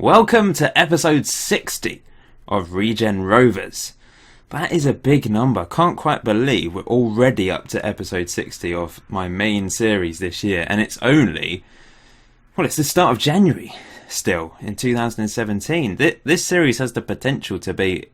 Welcome to episode 60 of Regen Rovers. That is a big number. Can't quite believe we're already up to episode 60 of my main series this year. And it's only, it's the start of January still in 2017. This series has the potential to be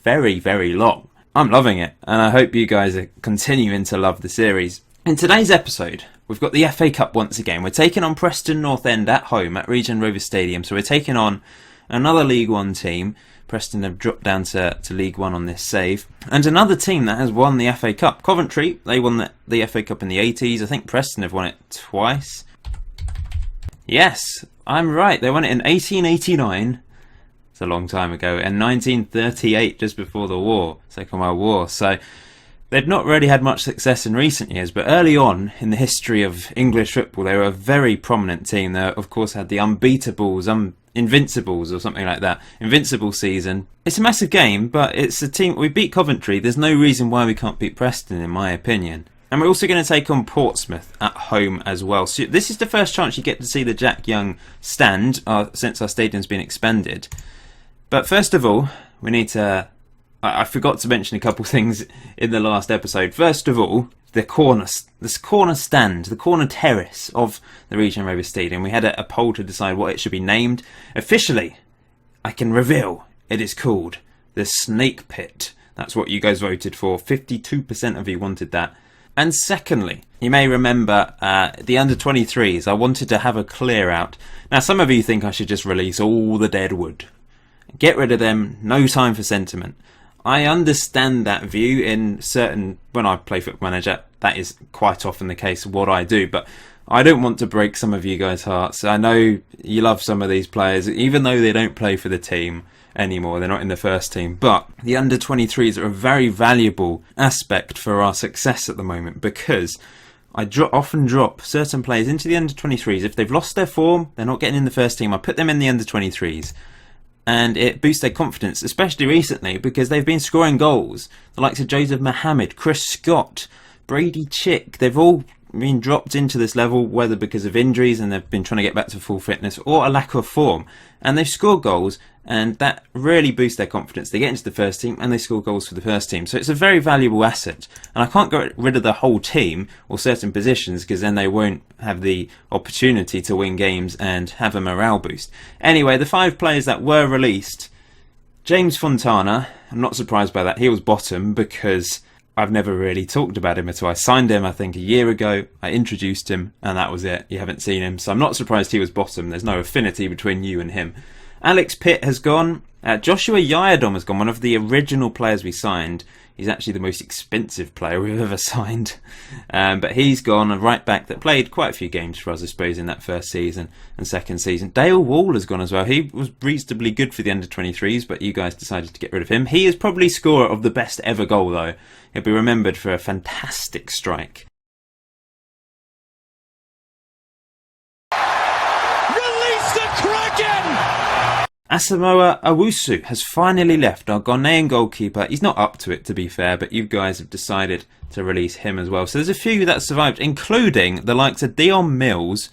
very, very long. I'm loving it, and I hope you guys are continuing to love the series. In today's episode, we've got the FA Cup once again. We're taking on Preston North End at home at Regen Rovers Stadium. So we're taking on another League One team. Preston have dropped down to League One on this save. And another team that has won the FA Cup. Coventry, they won the FA Cup in the 80s. I think Preston have won it twice. Yes, I'm right. They won it in 1889. It's a long time ago. And 1938, just before the war. Second World War. So they've not really had much success in recent years, but early on in the history of English football, they were a very prominent team. They, of course, had the unbeatables, Invincibles or something like that. Invincible season. It's a massive game, but it's a team. We beat Coventry. There's no reason why we can't beat Preston, in my opinion. And we're also going to take on Portsmouth at home as well. So this is the first chance you get to see the Jack Young stand since our stadium's been expanded. But first of all, we need to... I forgot to mention a couple things in the last episode. First of all, the corner stand, the corner terrace of the Regen Rovers Stadium. We had a poll to decide what it should be named. Officially, I can reveal it is called the Snake Pit. That's what you guys voted for. 52% of you wanted that. And secondly, you may remember the under-23s. I wanted to have a clear out. Now, some of you think I should just release all the dead wood. Get rid of them. No time for sentiment. I understand that view when I play Football Manager. That is quite often the case of what I do, but I don't want to break some of you guys' hearts. I know you love some of these players, even though they don't play for the team anymore. They're not in the first team, but the under-23s are a very valuable aspect for our success at the moment, because I often drop certain players into the under-23s. If they've lost their form, they're not getting in the first team, I put them in the under-23s. And it boosts their confidence, especially recently, because they've been scoring goals. The likes of Joseph Mohammed, Chris Scott, Brady Chick, they've all been dropped into this level, whether because of injuries and they've been trying to get back to full fitness, or a lack of form. And they've scored goals, and that really boosts their confidence. They get into the first team and they score goals for the first team. So it's a very valuable asset. And I can't get rid of the whole team or certain positions, because then they won't have the opportunity to win games and have a morale boost. Anyway, the 5 players that were released. James Fontana, I'm not surprised by that. He was bottom because I've never really talked about him at all. I signed him, I think, a year ago. I introduced him, and that was it. You haven't seen him, so I'm not surprised he was bottom. There's no affinity between you and him. Alex Pitt has gone. Joshua Yadom has gone, one of the original players we signed. He's actually the most expensive player we've ever signed. But he's gone, a right back that played quite a few games for us, I suppose, in that first season and second season. Dale Wall has gone as well. He was reasonably good for the under-23s, but you guys decided to get rid of him. He is probably scorer of the best ever goal, though. He'll be remembered for a fantastic strike. Release the Kraken! Asamoah Owusu has finally left, our Ghanaian goalkeeper. He's not up to it, to be fair, but you guys have decided to release him as well. So there's a few that survived, including the likes of Dion Mills,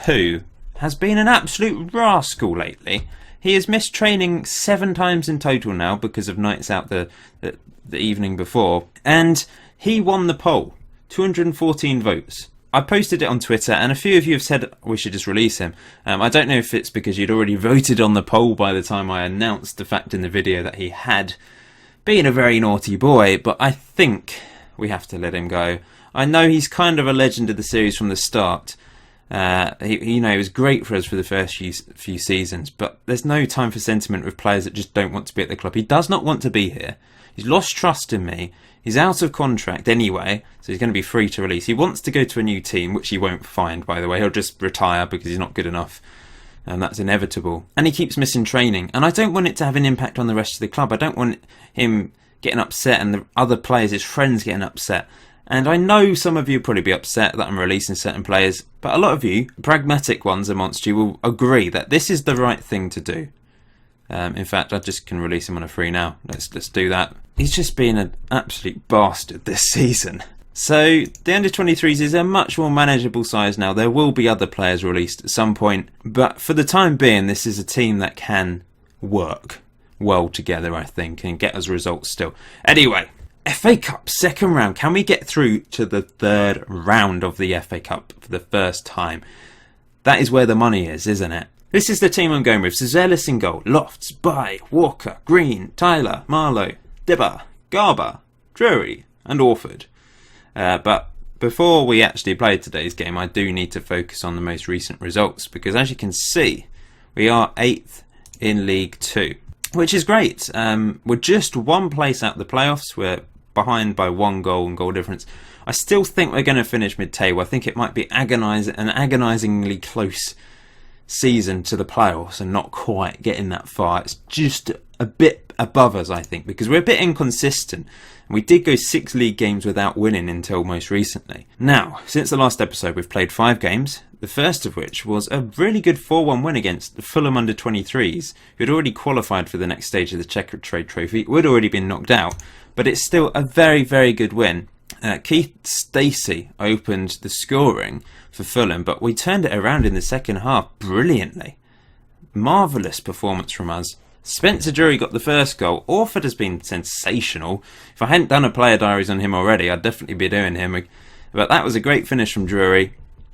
who has been an absolute rascal lately. He has missed training 7 times in total now because of nights out the evening before. And he won the poll. 214 votes. I posted it on Twitter, and a few of you have said we should just release him. I don't know if it's because you'd already voted on the poll by the time I announced the fact in the video that he had been a very naughty boy, but I think we have to let him go. I know he's kind of a legend of the series from the start. He was great for us for the first few seasons, but there's no time for sentiment with players that just don't want to be at the club. He does not want to be here. He's lost trust in me. He's out of contract anyway, so he's going to be free to release. He wants to go to a new team, which he won't find, by the way. He'll just retire because he's not good enough. And that's inevitable. And he keeps missing training. And I don't want it to have an impact on the rest of the club. I don't want him getting upset and the other players, his friends, getting upset. And I know some of you will probably be upset that I'm releasing certain players, but a lot of you, pragmatic ones amongst you, will agree that this is the right thing to do. In fact, I just can release him on a free now. Let's do that. He's just been an absolute bastard this season. So the under-23s is a much more manageable size now. There will be other players released at some point, but for the time being, this is a team that can work well together, I think, and get us results still. Anyway, FA Cup second round. Can we get through to the third round of the FA Cup for the first time? That is where the money is, isn't it? This is the team I'm going with. Cezelis in goal. Lofts, Bye, Walker, Green, Tyler, Marlowe, Dibba, Garber, Drury and Orford. But before we actually play today's game, I do need to focus on the most recent results, because as you can see, we are 8th in League 2, which is great. We're just one place out of the playoffs. We're behind by 1 goal and goal difference. I still think we're going to finish mid-table. I think it might be an agonisingly close season to the playoffs and not quite getting that far. It's just a bit above us, I think, because we're a bit inconsistent. We did go 6 league games without winning until most recently. Now, since the last episode, we've played 5 games, the first of which was a really good 4-1 win against the Fulham under-23s, who had already qualified for the next stage of the Checker Trade Trophy. We'd already been knocked out, but it's still a very, very good win. Keith Stacey opened the scoring for Fulham, but we turned it around in the second half brilliantly. Marvellous performance from us. Spencer Drury got the first goal. Orford has been sensational. If I hadn't done a player diaries on him already, I'd definitely be doing him. But that was a great finish from Drury.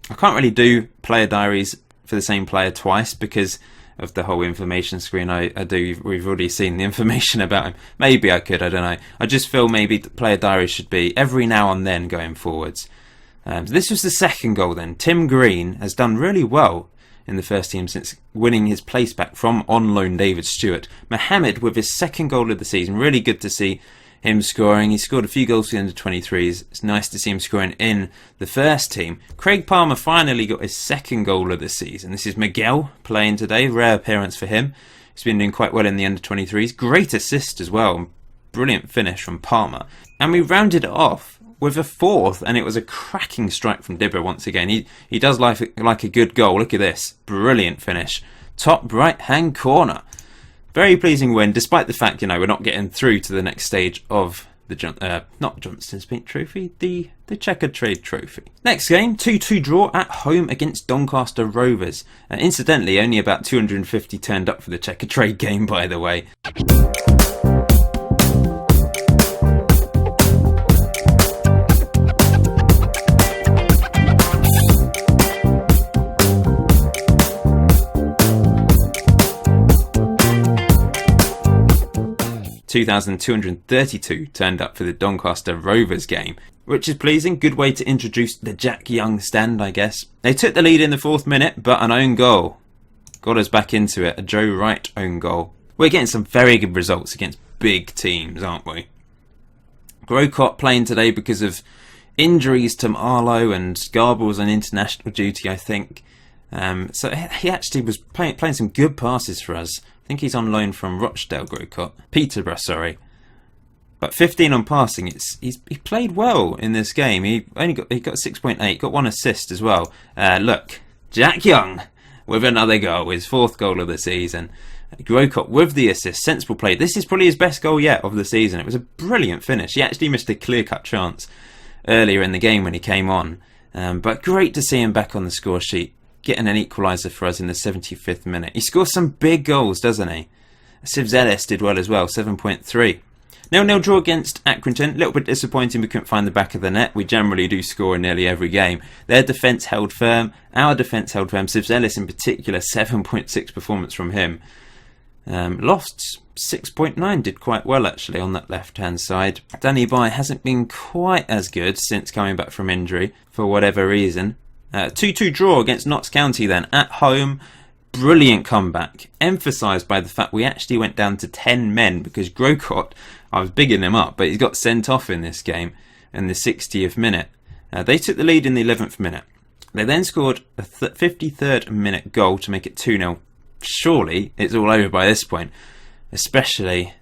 I can't really do player diaries for the same player twice because of the whole information screen I do. We've already seen the information about him. Maybe I could, I don't know. I just feel maybe the player diaries should be every now and then going forwards. This was the second goal then. Tim Green has done really well in the first team since winning his place back from on loan David Stewart. Mohamed with his second goal of the season. Really good to see him scoring. He scored a few goals for the under-23s. It's nice to see him scoring in the first team. Craig Palmer finally got his second goal of the season. This is Miguel playing today. Rare appearance for him. He's been doing quite well in the under-23s. Great assist as well. Brilliant finish from Palmer. And we rounded it off with a fourth, and it was a cracking strike from Dibber once again. He does like a good goal. Look at this. Brilliant finish. Top right-hand corner. Very pleasing win, despite the fact, we're not getting through to the next stage of the not Johnston Smith Trophy, the Checker Trade Trophy. Next game, 2-2 draw at home against Doncaster Rovers. Incidentally, only about 250 turned up for the Checker Trade game, by the way. 2,232 turned up for the Doncaster Rovers game, which is pleasing. Good way to introduce the Jack Young stand, I guess. They took the lead in the 4th minute, but an own goal got us back into it. A Joe Wright own goal. We're getting some very good results against big teams, aren't we? Grocott playing today because of injuries to Marlowe, and Garber was on international duty, I think. So he actually was playing some good passes for us. I think he's on loan from Rochdale, Peterborough, sorry. But 15 on passing. He played well in this game. He got 6.8, got 1 assist as well. Look, Jack Young with another goal, his 4th goal of the season. Grocott with the assist, sensible play. This is probably his best goal yet of the season. It was a brilliant finish. He actually missed a clear-cut chance earlier in the game when he came on. But great to see him back on the score sheet, getting an equaliser for us in the 75th minute. He scores some big goals, doesn't he? Cezelis did well as well, 7.3. 0-0 draw against Accrington. A little bit disappointing we couldn't find the back of the net. We generally do score in nearly every game. Their defence held firm. Our defence held firm. Cezelis in particular, 7.6 performance from him. Lofts, 6.9, did quite well actually on that left-hand side. Danny Bye hasn't been quite as good since coming back from injury, for whatever reason. 2-2 draw against Notts County then, at home. Brilliant comeback, emphasised by the fact we actually went down to 10 men because Grocott, I was bigging him up, but he got sent off in this game in the 60th minute. They took the lead in the 11th minute. They then scored a 53rd minute goal to make it 2-0. Surely it's all over by this point, especially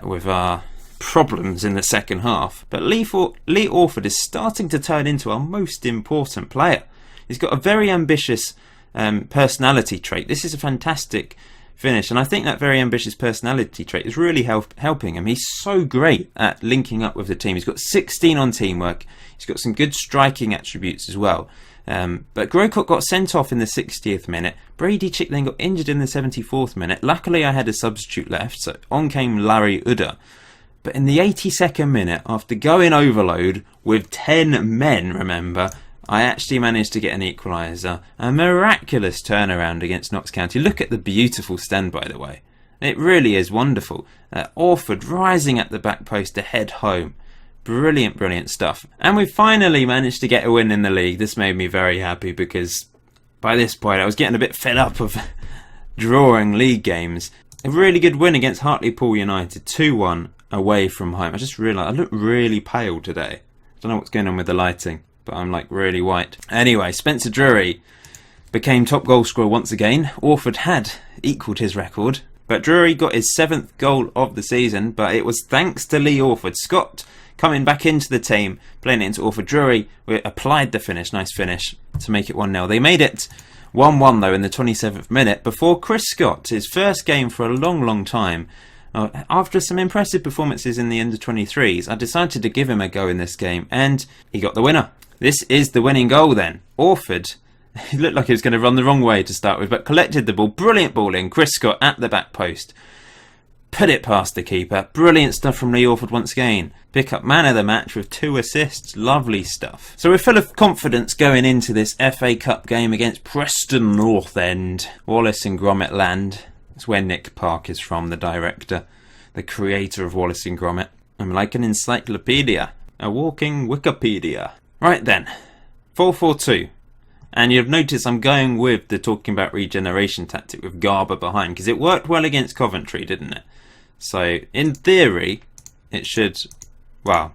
with our problems in the second half. But Lee Orford is starting to turn into our most important player. He's got a very ambitious personality trait. This is a fantastic finish. And I think that very ambitious personality trait is really helping him. He's so great at linking up with the team. He's got 16 on teamwork. He's got some good striking attributes as well. But Grocott got sent off in the 60th minute. Brady Chick then got injured in the 74th minute. Luckily I had a substitute left, so on came Larry Udder. But in the 82nd minute, after going overload with 10 men, remember, I actually managed to get an equaliser. A miraculous turnaround against Notts County. Look at the beautiful stand, by the way. It really is wonderful. Orford rising at the back post to head home. Brilliant, brilliant stuff. And we finally managed to get a win in the league. This made me very happy because by this point I was getting a bit fed up of drawing league games. A really good win against Hartlepool United. 2-1 away from home. I just realised I look really pale today. I don't know what's going on with the lighting, but I'm like really white. Anyway, Spencer Drury became top goal scorer once again. Orford had equalled his record, but Drury got his 7th goal of the season, but it was thanks to Lee Orford. Scott coming back into the team, playing it into Orford. Drury applied the finish, nice finish, to make it 1-0. They made it 1-1 though in the 27th minute before Chris Scott, his first game for a long, long time. After some impressive performances in the under-23s, I decided to give him a go in this game, and he got the winner. This is the winning goal then. Orford, he looked like he was going to run the wrong way to start with, but collected the ball. Brilliant ball in. Chris Scott at the back post. Put it past the keeper. Brilliant stuff from Lee Orford once again. Pick up man of the match with 2 assists. Lovely stuff. So we're full of confidence going into this FA Cup game against Preston North End, Wallace and Gromit land. It's where Nick Park is from, the director, the creator of Wallace and Gromit. I'm like an encyclopedia, a walking Wikipedia. Right then, 4-4-2. And you've noticed I'm going with the talking about regeneration tactic with Garber behind, because it worked well against Coventry, didn't it? So, in theory, it should, well,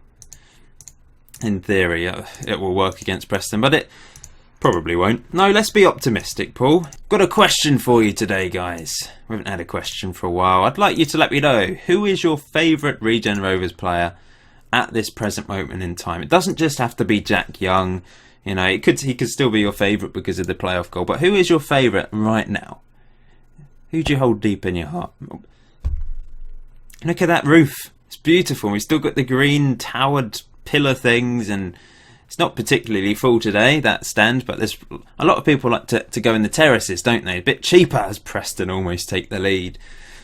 in theory, it will work against Preston, but it probably won't. No, let's be optimistic, Paul. Got a question for you today, guys. We haven't had a question for a while. I'd like you to let me know, who is your favourite Regen Rovers player at this present moment in time? It doesn't just have to be Jack Young. You know, he could still be your favourite because of the playoff goal. But who is your favourite right now? Who do you hold deep in your heart? Look at that roof. It's beautiful. We've still got the green towered pillar things, and it's not particularly full today, that stand, but there's a lot of people like to go in the terraces, don't they? A bit cheaper as Preston almost take the lead.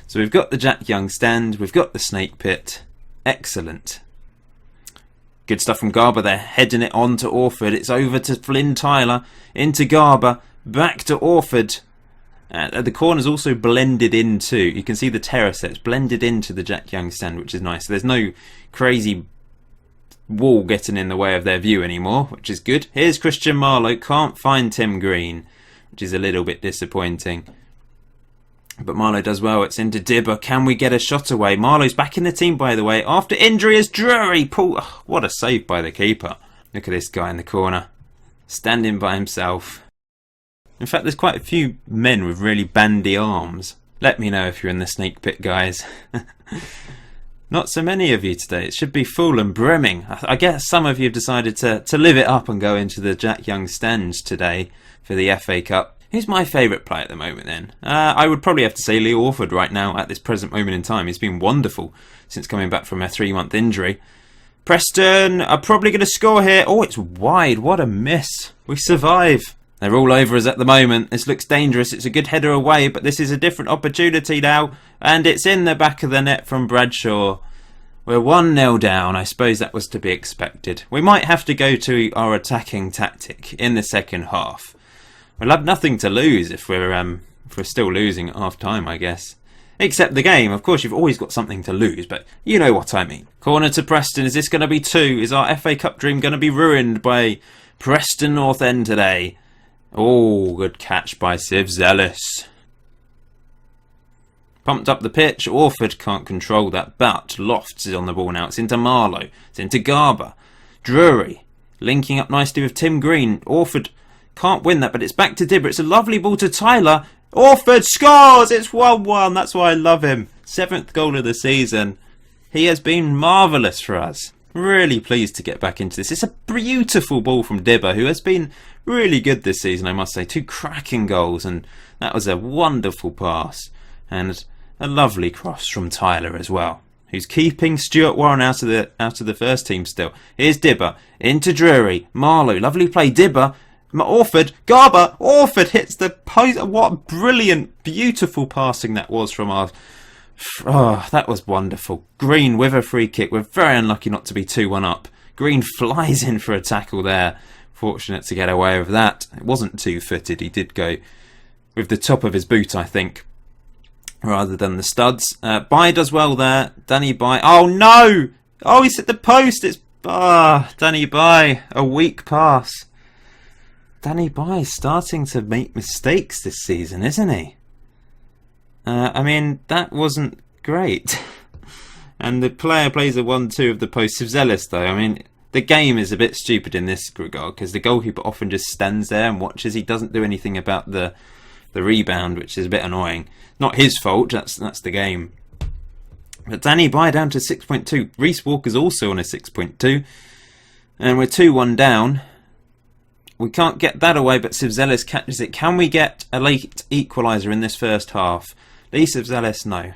So we've got the Jack Young stand, we've got the Snake Pit. Excellent. Good stuff from Garber there, heading it on to Orford. It's over to Flynn Tyler, into Garber, back to Orford. The corner's also blended into, you can see the terrace there, it's blended into the Jack Young stand, which is nice. So there's no crazy wall getting in the way of their view anymore, which is good. Here's Christian Marlowe, can't find Tim Green, which is a little bit disappointing. But Marlowe does well. It's into Dibber. Can we get a shot away? Marlowe's back in the team, by the way. After injury is Drury. Oh, what a save by the keeper. Look at this guy in the corner, standing by himself. In fact, there's quite a few men with really bandy arms. Let me know if you're in the Snake Pit, guys. Not so many of you today. It should be full and brimming. I guess some of you have decided to live it up and go into the Jack Young stands today for the FA Cup. Who's my favourite player at the moment then? I would probably have to say Lee Orford right now at this present moment in time. He's been wonderful since coming back from a 3-month injury. Preston are probably going to score here. Oh, it's wide. What a miss. We survive. They're all over us at the moment. This looks dangerous. It's a good header away, but this is a different opportunity now. And it's in the back of the net from Bradshaw. We're 1-0 down. I suppose that was to be expected. We might have to go to our attacking tactic in the second half. We'll have nothing to lose if we're still losing at half time, I guess. Except the game. Of course, you've always got something to lose, but you know what I mean. Corner to Preston. Is this going to be 2? Is our FA Cup dream going to be ruined by Preston North End today? Oh, good catch by Siv Zealous. Pumped up the pitch. Orford can't control that, but Lofts is on the ball now. It's into Marlowe. It's into Garber. Drury linking up nicely with Tim Green. Orford can't win that, but it's back to Dibber. It's a lovely ball to Tyler. Orford scores! It's 1-1. That's why I love him. 7th goal of the season. He has been marvellous for us. Really pleased to get back into this. It's a beautiful ball from Dibber, who has been really good this season, I must say. 2 cracking goals, and that was a wonderful pass And a lovely cross from Tyler as well, who's keeping Stuart Warren out of the first team still. Here's Dibber into Drury, Marlowe, lovely play, Dibber, Orford, Garber, Orford hits the post. What brilliant, beautiful passing that was from our... Oh, that was wonderful. Green with a free kick. We're very unlucky not to be 2-1 up. Green flies in for a tackle there. Fortunate to get away with that. It wasn't two-footed. He did go with the top of his boot, I think, rather than the studs. Bye does well there. Danny Bye. Oh, no! Oh, he's hit the post. It's... Danny Bye. A weak pass. Danny Bye starting to make mistakes this season, isn't he? I mean, that wasn't great. And the player plays a 1-2 of the post. Sivzelis, though, I mean, the game is a bit stupid in this regard because the goalkeeper often just stands there and watches. He doesn't do anything about the rebound, which is a bit annoying. Not his fault, that's the game. But Danny Bye down to 6.2. Reece Walker's also on a 6.2. And we're 2-1 down. We can't get that away, but Sivzelis catches it. Can we get a late equaliser in this first half? Lee Sivzelis, no.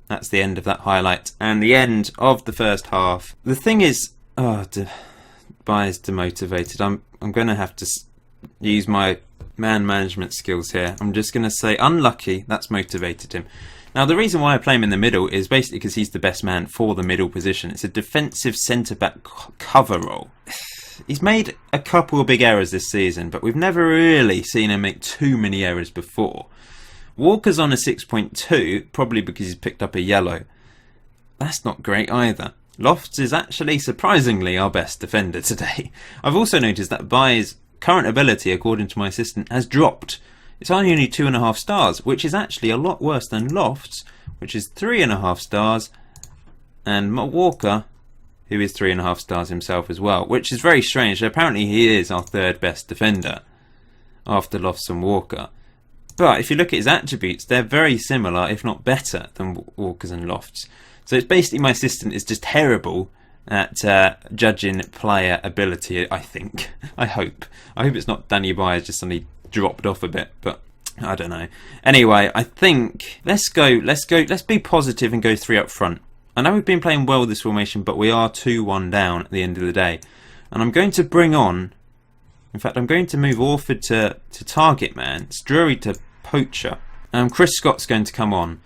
That's the end of that highlight. And the end of the first half. The thing is... Bye is demotivated. I'm going to have to use my man management skills here. I'm just going to say unlucky. That's motivated him. Now, the reason why I play him in the middle is basically because he's the best man for the middle position. It's a defensive centre-back cover role. He's made a couple of big errors this season, but we've never really seen him make too many errors before. Walker's on a 6.2, probably because he's picked up a yellow. That's not great either. Lofts is actually surprisingly our best defender today. I've also noticed that Bye's current ability, according to my assistant, has dropped. It's only 2.5 stars, which is actually a lot worse than Lofts, which is 3.5 stars, and Walker, who is 3.5 stars himself as well, which is very strange. Apparently he is our third best defender after Lofts and Walker. But if you look at his attributes, they're very similar, if not better, than Walker's and Lofts. So it's basically my assistant is just terrible at judging player ability, I think. I hope it's not Danny Bye just suddenly dropped off a bit, but I don't know. Anyway, I think let's be positive and go 3 up front. I know we've been playing well this formation, but we are 2-1 down at the end of the day. And I'm going to bring on... In fact, I'm going to move Orford to target man, Drury to poacher. Chris Scott's going to come on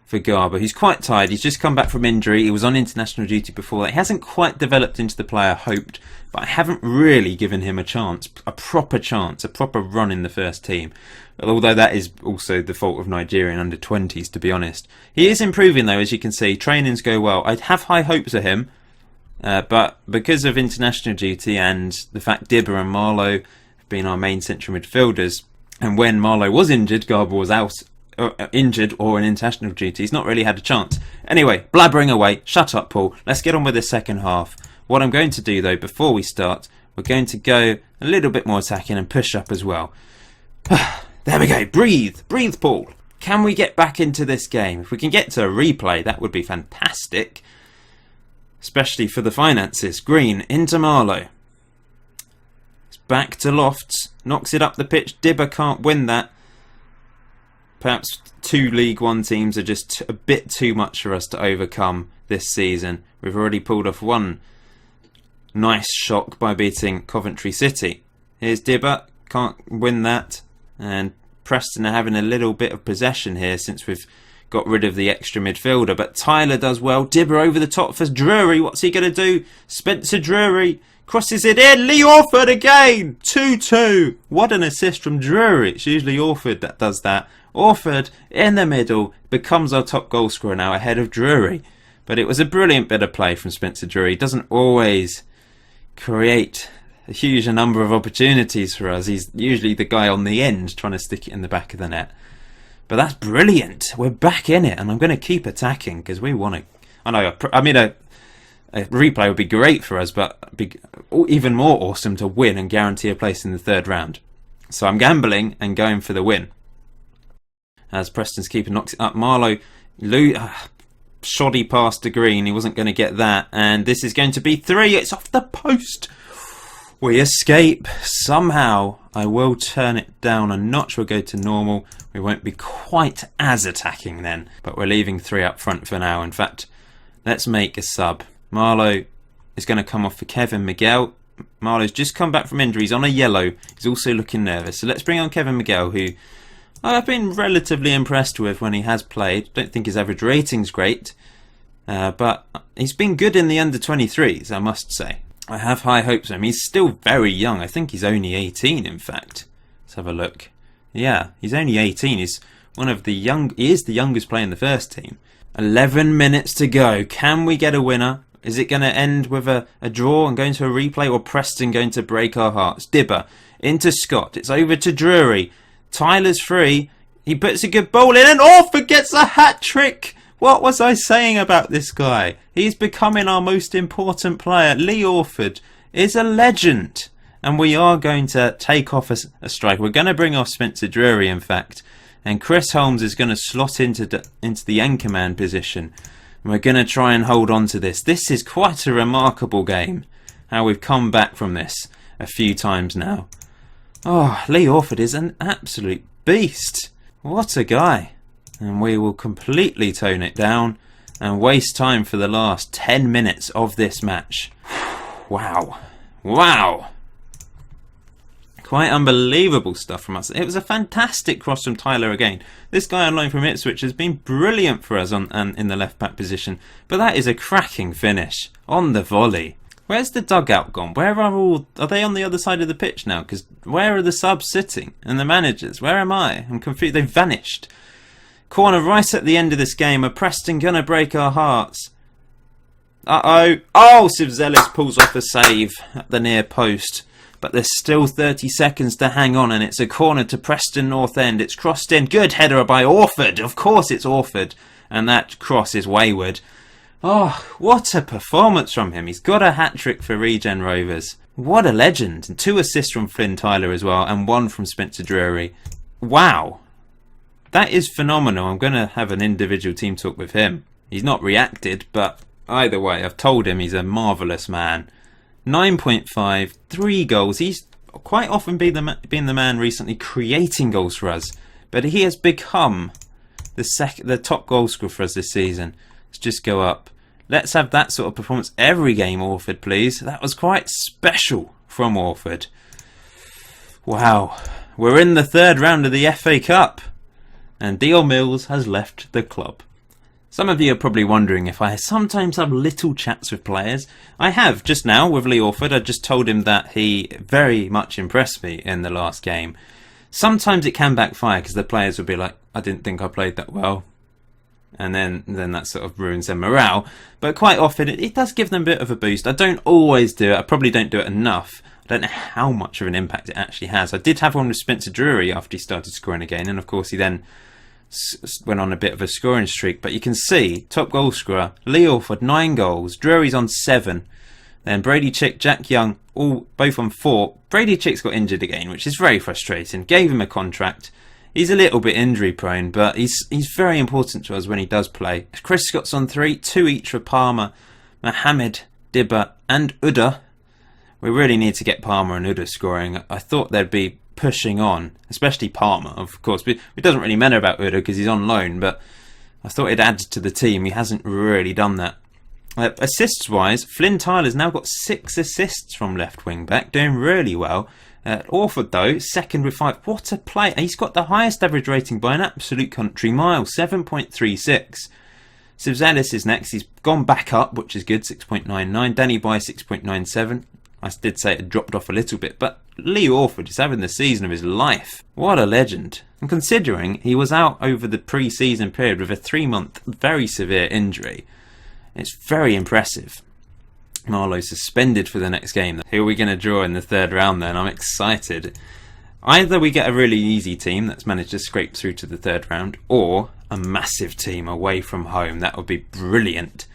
for Garber. He's quite tired. He's just come back from injury. He was on international duty before that. He hasn't quite developed into the player I hoped, but I haven't really given him a proper run in the first team. Although that is also the fault of Nigerian under-20s, to be honest. He is improving though, as you can see. Trainings go well. I'd have high hopes of him, but because of international duty and the fact Dibber and Marlowe have been our main central midfielders, and when Marlowe was injured, Garber was out, injured or in international duty, he's not really had a chance. Anyway, blabbering away. Shut up, Paul. Let's get on with the second half. What I'm going to do though, before we start, we're going to go a little bit more attacking and push up as well. There we go. Breathe, Paul. Can we get back into this game? If we can get to a replay, that would be fantastic. Especially for the finances. Green into Marlowe. It's back to Lofts. Knocks it up the pitch. Dibber can't win that. Perhaps 2 League One teams are just a bit too much for us to overcome this season. We've already pulled off one nice shock by beating Coventry City. Here's Dibber. Can't win that. And Preston are having a little bit of possession here since we've got rid of the extra midfielder. But Tyler does well. Dibber over the top for Drury. What's he going to do? Spencer Drury crosses it in. Lee Orford again. 2-2. What an assist from Drury. It's usually Orford that does that. Orford in the middle becomes our top goal scorer now ahead of Drury. But it was a brilliant bit of play from Spencer Drury. He doesn't always create a huge number of opportunities for us. He's usually the guy on the end trying to stick it in the back of the net. But that's brilliant. We're back in it, and I'm going to keep attacking because we want to. I mean, a replay would be great for us, but be even more awesome to win and guarantee a place in the third round. So I'm gambling and going for the win. As Preston's keeper knocks it up, Marlowe, shoddy pass to Green. He wasn't going to get that, and this is going to be 3. It's off the post. We escape somehow. I will turn it down a notch. We'll go to normal. We won't be quite as attacking then, but we're leaving 3 up front for now. In fact, let's make a sub. Marlowe is going to come off for Kevin Miguel. Marlowe's just come back from injury. He's on a yellow. He's also looking nervous. So let's bring on Kevin Miguel, who I've been relatively impressed with when he has played. Don't think his average rating's great, but he's been good in the under-23s, I must say. I have high hopes of him. He's still very young. I think he's only 18, in fact. Let's have a look. Yeah, he's only 18. He's he is the youngest player in the first team. 11 minutes to go. Can we get a winner? Is it going to end with a draw and going to a replay, or Preston going to break our hearts? Dibber into Scott. It's over to Drury. Tyler's free. He puts a good ball in and Orford gets a hat-trick. What was I saying about this guy? He's becoming our most important player. Lee Orford is a legend. And we are going to take off a striker. We're going to bring off Spencer Drury, in fact. And Chris Holmes is going to slot into the anchorman position. And we're going to try and hold on to this. This is quite a remarkable game. How we've come back from this a few times now. Oh, Lee Orford is an absolute beast. What a guy. And we will completely tone it down and waste time for the last 10 minutes of this match. Wow. Wow. Quite unbelievable stuff from us. It was a fantastic cross from Tyler again. This guy on loan from Ipswich has been brilliant for us in the left back position. But that is a cracking finish on the volley. Where's the dugout gone? Are they on the other side of the pitch now? Because where are the subs sitting? And the managers? Where am I? I'm confused. They've vanished. Corner right at the end of this game. Are Preston going to break our hearts? Uh-oh. Oh, Sivzelis pulls off a save at the near post. But there's still 30 seconds to hang on, and it's a corner to Preston North End. It's crossed in. Good header by Orford. Of course it's Orford. And that cross is wayward. Oh, what a performance from him. He's got a hat-trick for Regen Rovers. What a legend. And 2 assists from Flynn Tyler as well, and 1 from Spencer Drury. Wow. That is phenomenal. I'm going to have an individual team talk with him. He's not reacted, but either way, I've told him he's a marvellous man. 9.5, 3 goals. He's quite often been the man recently creating goals for us, but he has become the top goal scorer for us this season. Let's just go up. Let's have that sort of performance every game, Orford, please. That was quite special from Orford. Wow. We're in the 3rd round of the FA Cup. And Deal Mills has left the club. Some of you are probably wondering if I sometimes have little chats with players. I have just now with Lee Orford. I just told him that he very much impressed me in the last game. Sometimes it can backfire because the players will be like, I didn't think I played that well. And then that sort of ruins their morale. But quite often it does give them a bit of a boost. I don't always do it. I probably don't do it enough. I don't know how much of an impact it actually has. I did have one with Spencer Drury after he started scoring again. And of course he then went on a bit of a scoring streak, but you can see top goal scorer Lee Orford 9 goals, Drury's on 7, then Brady Chick, Jack Young both on 4. Brady Chick's got injured again, which is very frustrating. Gave him a contract. He's a little bit injury prone, but he's very important to us when he does play. Chris Scott's on 3, 2 each for Palmer, Mohammed, Dibber and Uda. We really need to get Palmer and Uda scoring. I thought they'd be pushing on, especially Palmer, of course. It doesn't really matter about Uda because he's on loan, but I thought it added to the team. He hasn't really done that. Assists wise, Flynn Tyler's now got 6 assists from left wing back, doing really well. Orford though, 2nd with 5. What a play! He's got the highest average rating by an absolute country mile, 7.36. Sivzelis is next. He's gone back up, which is good, 6.99. Danny Boy 6.97. I did say it dropped off a little bit, but Lee Orford is having the season of his life. What a legend. And considering he was out over the pre-season period with a 3-month very severe injury, it's very impressive. Marlowe suspended for the next game. Who are we going to draw in the 3rd round then? I'm excited. Either we get a really easy team that's managed to scrape through to the 3rd round, or a massive team away from home. That would be brilliant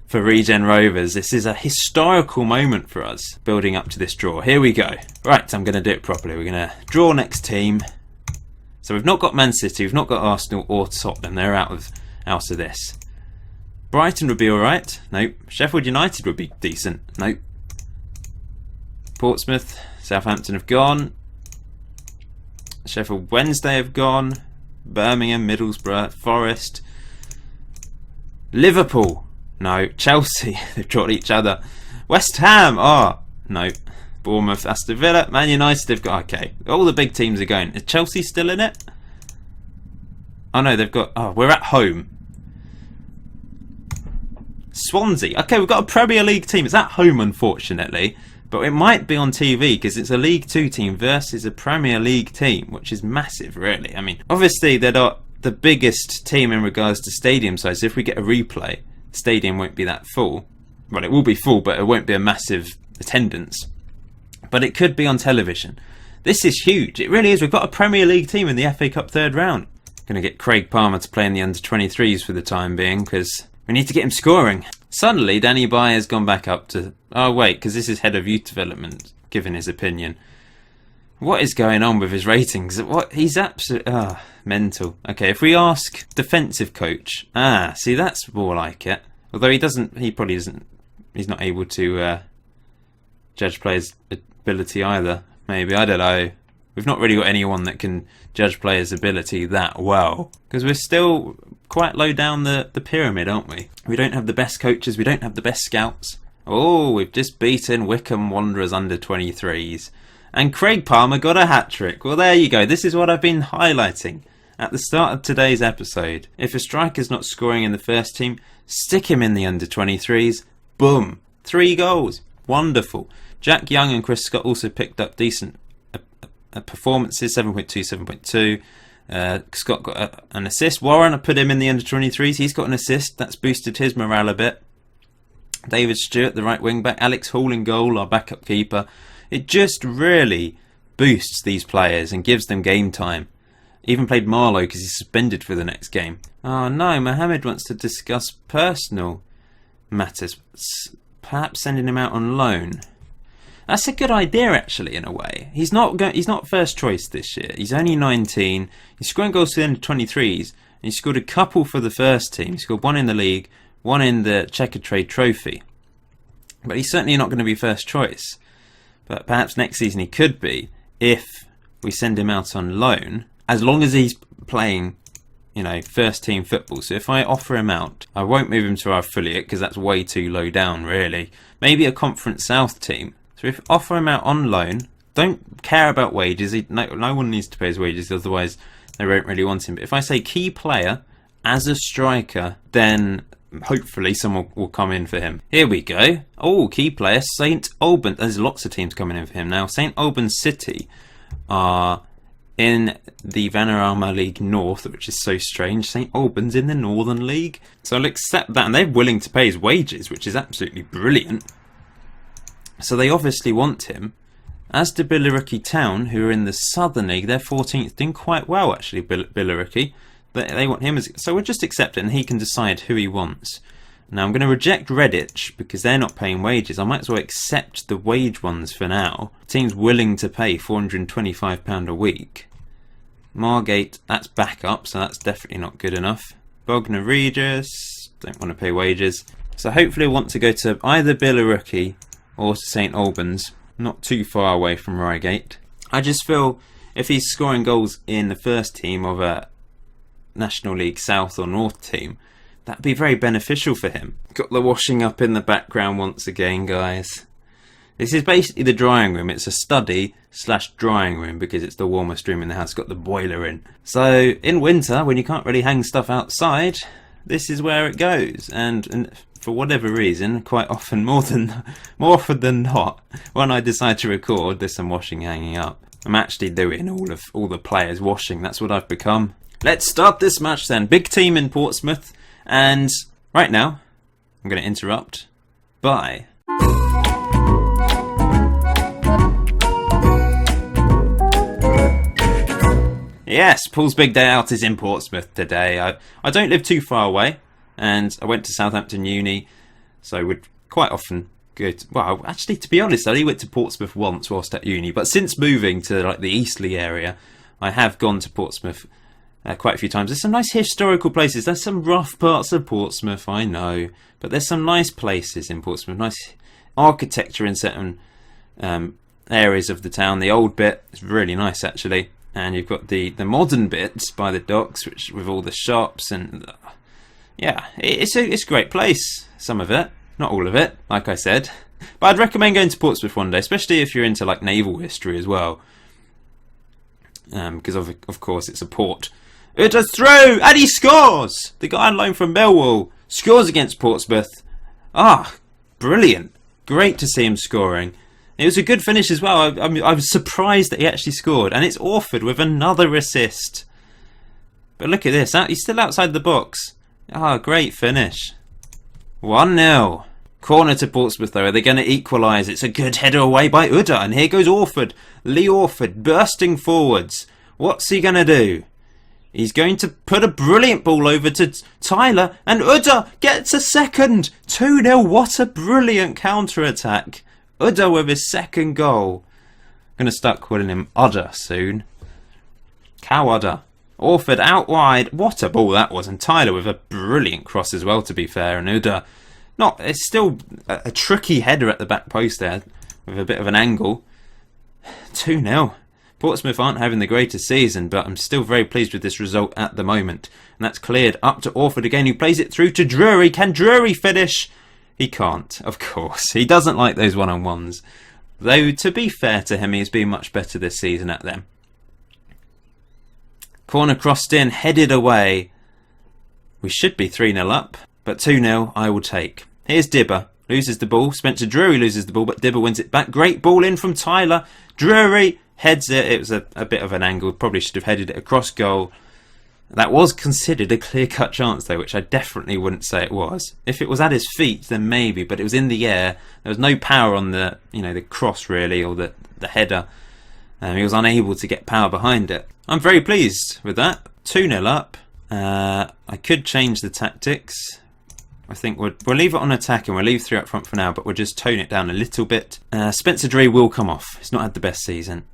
for Regen Rovers. This is a historical moment for us, building up to this draw. Here we go. Right, I'm going to do it properly. We're going to draw next team. So we've not got Man City, we've not got Arsenal or Tottenham. They're out of this. Brighton would be alright. Nope. Sheffield United would be decent. Nope. Portsmouth, Southampton have gone. Sheffield Wednesday have gone. Birmingham, Middlesbrough, Forest. Liverpool. No. Chelsea. They've drawn each other. West Ham. Oh, no. Bournemouth, Aston Villa. Man United have got... Okay. All the big teams are going. Is Chelsea still in it? Oh, no. They've got... Oh, we're at home. Swansea. Okay, we've got a Premier League team. It's at home, unfortunately. But it might be on TV because it's a League 2 team versus a Premier League team, which is massive, really. I mean, obviously, they're not the biggest team in regards to stadium size. If we get a replay, the stadium won't be that full. Well, it will be full, but it won't be a massive attendance. But it could be on television. This is huge. It really is. We've got a Premier League team in the FA Cup third round. Going to get Craig Palmer to play in the under-23s for the time being because we need to get him scoring. Suddenly, Danny Byer's gone back up to... Oh, wait, because this is head of youth development giving his opinion. What is going on with his ratings? What? He's absolutely... mental. Okay, if we ask defensive coach... see, that's more like it. Although he doesn't... He probably doesn't... He's not able to judge players' ability either. Maybe, I don't know. We've not really got anyone that can judge players' ability that well. Because we're still quite low down the pyramid, aren't we? We don't have the best coaches, we don't have the best scouts. Oh, we've just beaten Wycombe Wanderers under-23s. And Craig Palmer got a hat-trick. Well, there you go. This is what I've been highlighting at the start of today's episode. If a striker's not scoring in the first team, stick him in the under-23s. Boom. 3 goals. Wonderful. Jack Young and Chris Scott also picked up decent performances, 7.2, 7.2. Scott got an assist. Warren, I put him in the under-23s. He's got an assist. That's boosted his morale a bit. David Stewart, the right wing back. Alex Hall in goal, our backup keeper. It just really boosts these players and gives them game time. Even played Marlowe because he's suspended for the next game. Oh no, Mohammed wants to discuss personal matters. Perhaps sending him out on loan. That's a good idea, actually, in a way. He's not first choice this year. He's only 19. He's scoring goals for the under-23s. And he scored a couple for the first team. He scored 1 in the league, 1 in the Checkatrade Trophy. But he's certainly not going to be first choice. But perhaps next season he could be if we send him out on loan. As long as he's playing, first team football. So if I offer him out, I won't move him to our affiliate because that's way too low down, really. Maybe a Conference South team. So if I offer him out on loan, don't care about wages. No one needs to pay his wages, otherwise they won't really want him. But if I say key player as a striker, then hopefully someone will come in for him. Here we go. Oh, key player, St Albans. There's lots of teams coming in for him now. St Albans City are in the Vanarama League North, which is so strange. St Albans in the Northern League. So I'll accept that, and they're willing to pay his wages, which is absolutely brilliant. So they obviously want him. As do Billericay Town, who are in the Southern League, they're 14th, doing quite well actually, Billericay. They want him, so we'll just accept it and he can decide who he wants. Now I'm going to reject Redditch because they're not paying wages. I might as well accept the wage ones for now. Team's willing to pay £425 a week. Margate, that's backup, so that's definitely not good enough. Bognor Regis, don't want to pay wages. So hopefully I want to go to either Billericay or to St Albans, not too far away from Reigate. I just feel if he's scoring goals in the first team of a National League South or North team, that'd be very beneficial for him. Got the washing up in the background once again, guys. This is basically the drying room. It's a study / drying room because it's the warmest room in the house. Got the boiler in. So in winter, when you can't really hang stuff outside, this is where it goes. And for whatever reason, quite often, more often than not, when I decide to record, there's some washing hanging up. I'm actually doing all the players' washing. That's what I've become. Let's start this match then. Big team in Portsmouth. And right now, I'm going to interrupt. Bye. Yes, Paul's big day out is in Portsmouth today. I don't live too far away. And I went to Southampton Uni, so would quite often go to... Well, actually, to be honest, I only went to Portsmouth once whilst at uni. But since moving to the Eastleigh area, I have gone to Portsmouth quite a few times. There's some nice historical places. There's some rough parts of Portsmouth, I know. But there's some nice places in Portsmouth. Nice architecture in certain areas of the town. The old bit is really nice actually, and you've got the modern bits by the docks, which with all the shops and yeah, it's a great place. Some of it, not all of it, like I said. But I'd recommend going to Portsmouth one day, especially if you're into like naval history as well, because of course it's a port. It's a throw, and he scores! The guy on loan from Millwall scores against Portsmouth. Brilliant. Great to see him scoring. It was a good finish as well. I was surprised that he actually scored. And it's Orford with another assist. But look at this. He's still outside the box. Great finish. 1-0. Corner to Portsmouth though. Are they going to equalise? It's a good header away by Udda. And here goes Orford. Lee Orford bursting forwards. What's he going to do? He's going to put a brilliant ball over to Tyler, and Udda gets a second. 2-0. What a brilliant counter-attack. Udda with his second goal. Going to start calling him Udda soon. Cow Udda. Orford out wide. What a ball that was. And Tyler with a brilliant cross as well, to be fair. And Udda, it's still a tricky header at the back post there, with a bit of an angle. 2-0. Portsmouth aren't having the greatest season, but I'm still very pleased with this result at the moment. And that's cleared up to Orford again, who plays it through to Drury. Can Drury finish? He can't, of course. He doesn't like those one-on-ones. Though, to be fair to him, he's been much better this season at them. Corner crossed in, headed away. We should be 3-0 up, but 2-0 I will take. Here's Dibber. Loses the ball. Spencer Drury loses the ball, but Dibber wins it back. Great ball in from Tyler. Drury heads it. It was a bit of an angle. Probably should have headed it across goal. That was considered a clear-cut chance, though, which I definitely wouldn't say it was. If it was at his feet, then maybe, but it was in the air. There was no power on the cross, really, or the header. He was unable to get power behind it. I'm very pleased with that. 2-0 up. I could change the tactics. I think we'll leave it on attack and we'll leave 3 up front for now, but we'll just tone it down a little bit. Spencer Drury will come off. He's not had the best season.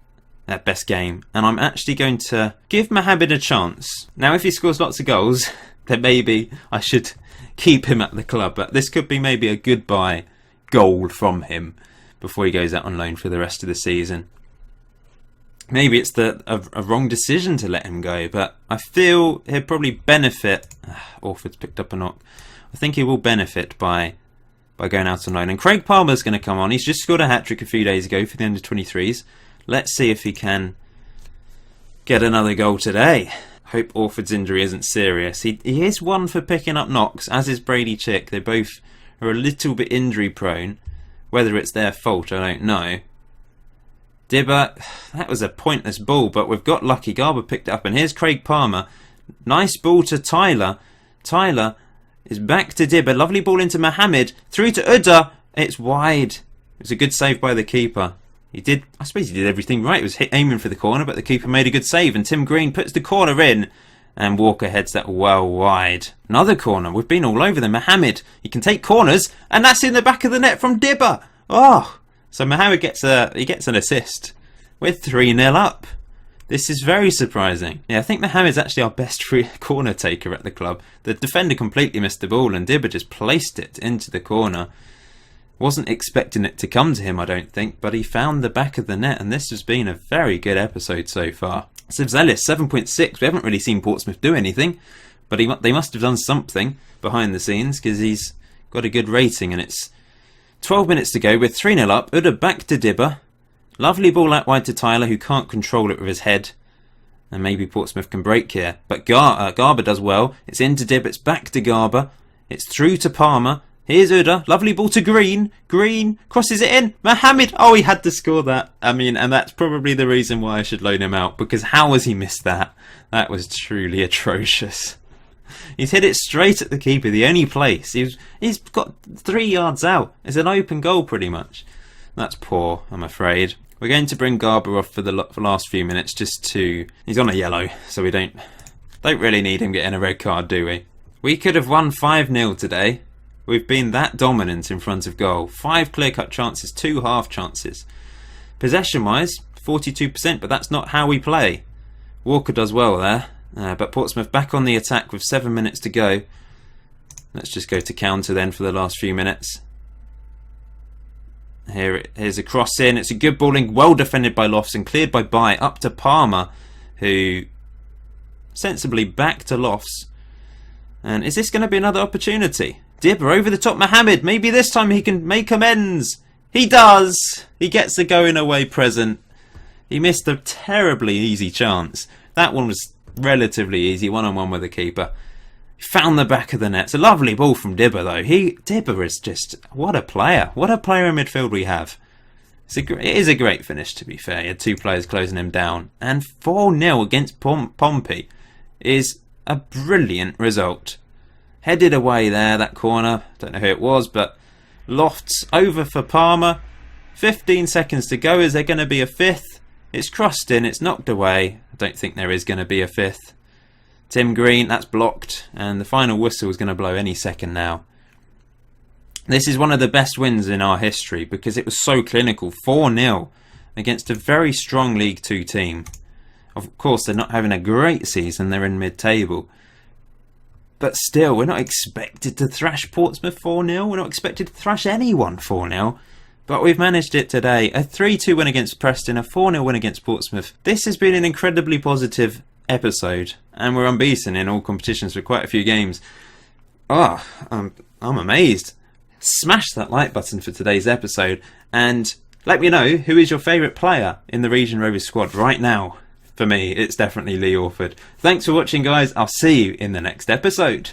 Best game, and I'm actually going to give Mohammed a chance. Now if he scores lots of goals, then maybe I should keep him at the club, but this could be maybe a goodbye goal from him before he goes out on loan for the rest of the season. Maybe it's a wrong decision to let him go, but I feel he'll probably benefit. Orford's picked up a knock. I think he will benefit by going out on loan. And Craig Palmer's going to come on. He's just scored a hat-trick a few days ago for the under-23s. Let's see if he can get another goal today. Hope Orford's injury isn't serious. He is one for picking up knocks, as is Brady Chick. They both are a little bit injury prone. Whether it's their fault, I don't know. Dibber, that was a pointless ball, but we've got lucky. Garber picked it up, and here's Craig Palmer. Nice ball to Tyler. Tyler is back to Dibber. Lovely ball into Mohammed. Through to Udda. It's wide. It's a good save by the keeper. I suppose he did everything right. He was aiming for the corner, but the keeper made a good save, and Tim Green puts the corner in, and Walker heads that well wide. Another corner. We've been all over them. Mohammed, he can take corners, and that's in the back of the net from Dibber. So Mohammed gets an assist. We're 3-0 up. This is very surprising. Yeah, I think Mohammed's actually our best free corner taker at the club. The defender completely missed the ball, and Dibber just placed it into the corner. Wasn't expecting it to come to him, I don't think, but he found the back of the net, and this has been a very good episode so far. Sivzelis, 7.6. We haven't really seen Portsmouth do anything, but they must have done something behind the scenes, because he's got a good rating, and it's 12 minutes to go. We're 3-0 up. Udda back to Dibber. Lovely ball out wide to Tyler, who can't control it with his head. And maybe Portsmouth can break here. But Garber does well. It's into Dibber. It's back to Garber. It's through to Palmer. Here's Udda. Lovely ball to Green. Green crosses it in. Mohammed. Oh, he had to score that. I mean, and that's probably the reason why I should loan him out. Because how has he missed that? That was truly atrocious. He's hit it straight at the keeper. The only place. He's got 3 yards out. It's an open goal pretty much. That's poor, I'm afraid. We're going to bring Garber off for the last few minutes just to... He's on a yellow, so we don't really need him getting a red card, do we? We could have won 5-0 today. We've been that dominant in front of goal. 5 clear-cut chances, 2 half chances. Possession-wise, 42%, but that's not how we play. Walker does well there, but Portsmouth back on the attack with 7 minutes to go. Let's just go to counter then for the last few minutes. Here's a cross in. It's a good balling, well defended by Lofts and cleared by Bai up to Palmer, who sensibly back to Lofts. And is this going to be another opportunity? Dibber over the top, Mohammed. Maybe this time he can make amends. He does. He gets the going away present. He missed a terribly easy chance. That one was relatively easy, one-on-one with the keeper. He found the back of the net. It's a lovely ball from Dibber though. Dibber is just, what a player. What a player in midfield we have. It is a great finish, to be fair. He had 2 players closing him down. And 4-0 against Pompey is a brilliant result. Headed away there, that corner. Don't know who it was, but Lofts over for Palmer. 15 seconds to go. Is there going to be a fifth? It's crossed in, it's knocked away. I don't think there is going to be a fifth. Tim Green, that's blocked. And the final whistle is going to blow any second now. This is one of the best wins in our history because it was so clinical. 4-0 against a very strong League 2 team. Of course, they're not having a great season. They're in mid-table. But still, we're not expected to thrash Portsmouth 4-0. We're not expected to thrash anyone 4-0. But we've managed it today. A 3-2 win against Preston, a 4-0 win against Portsmouth. This has been an incredibly positive episode. And we're unbeaten in all competitions for quite a few games. I'm amazed. Smash that like button for today's episode. And let me know who is your favourite player in the Regen Rovers squad right now. For me, it's definitely Lee Orford. Thanks for watching, guys. I'll see you in the next episode.